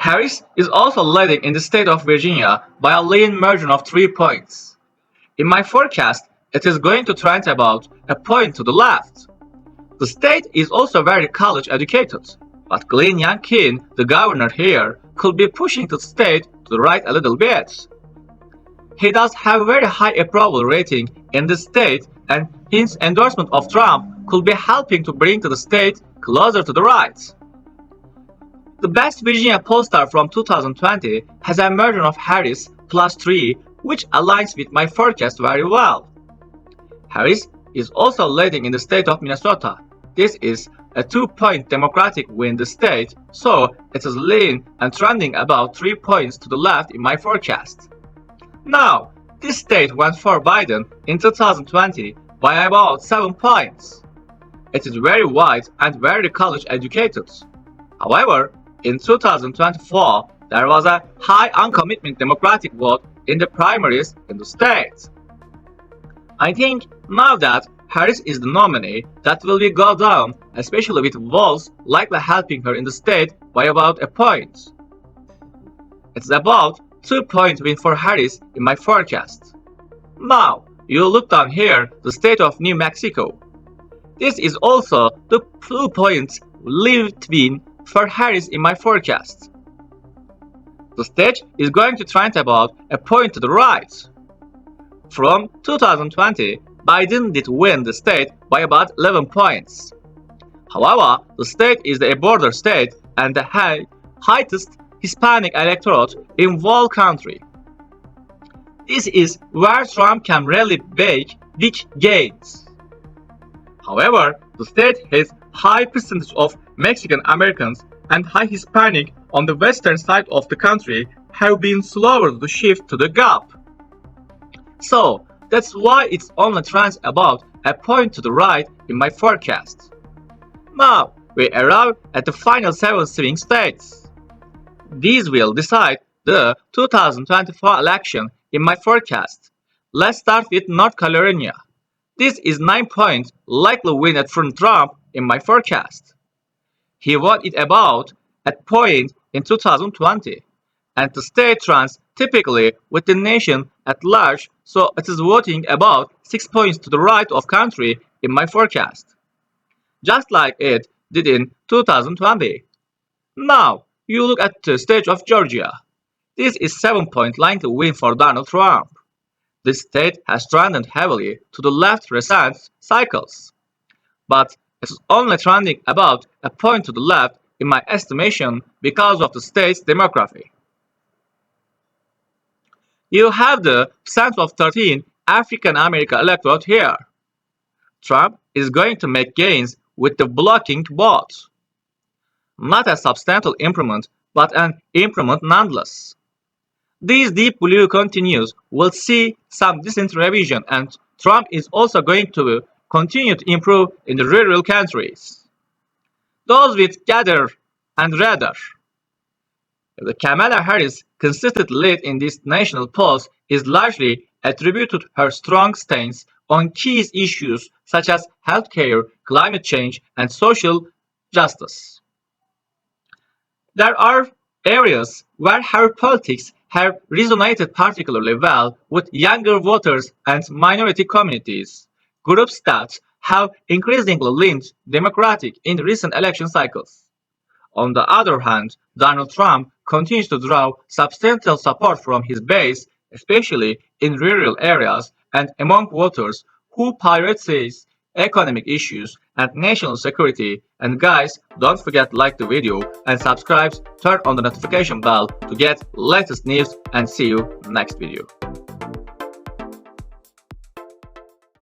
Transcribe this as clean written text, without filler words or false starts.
Harris is also leading in the state of Virginia by a lean margin of 3 points. In my forecast, it is going to trend about a point to the left. The state is also very college educated, but Glenn Youngkin, the governor here, could be pushing the state to the right a little bit. He does have a very high approval rating in the state, and his endorsement of Trump could be helping to bring the state closer to the right. The Best Virginia pollstar from 2020 has a margin of Harris +3, which aligns with my forecast very well. Harris is also leading in the state of Minnesota. This is a 2-point Democratic win in the state, so it is lean and trending about 3 points to the left in my forecast. Now, this state went for Biden in 2020 by about 7 points. It is very white and very college educated. However, in 2024, there was a high uncommitment Democratic vote in the primaries in the state. I think now that Harris is the nominee, that will go down, especially with votes likely helping her in the state by about a point. It's about 2-point win for Harris in my forecast. Now, you look down here, the state of New Mexico. This is also the 2-point lead win for Harris in my forecast. The state is going to trend about a point to the right. From 2020, Biden did win the state by about 11 points. However, the state is a border state and the highest Hispanic electorate in whole country. This is where Trump can really make big gains. However, the state has high percentage of Mexican Americans and high Hispanic on the western side of the country have been slower to shift to the gap. So, that's why it's only trends about a point to the right in my forecast. Now, we arrive at the final 7 swing states. These will decide the 2024 election in my forecast. Let's start with North Carolina. This is 9 points likely win at from Trump in my forecast. He won it about a point in 2020, and the state trends typically with the nation at large, so it is voting about 6 points to the right of country in my forecast, just like it did in 2020. Now, you look at the state of Georgia. This is 7-point likely win for Donald Trump. This state has trended heavily to the left recent cycles, but it is only trending about a point to the left in my estimation because of the state's demography. You have the percent of 13 African American electorate here. Trump is going to make gains with the blocking vote. Not a substantial improvement, but an improvement nonetheless. This deep blue continues will see some decent revision, and Trump is also going to continue to improve in the rural countries. Those with Gather and Rather. The Kamala Harris' consistent lead in these national polls is largely attributed to her strong stance on key issues such as healthcare, climate change, and social justice. There are areas where her politics have resonated particularly well with younger voters and minority communities, groups that have increasingly leaned Democratic in recent election cycles. On the other hand, Donald Trump continues to draw substantial support from his base, especially in rural areas and among voters who prioritize economic issues and national security. And guys, don't forget to like the video and subscribe, turn on the notification bell to get latest news, and see you next video.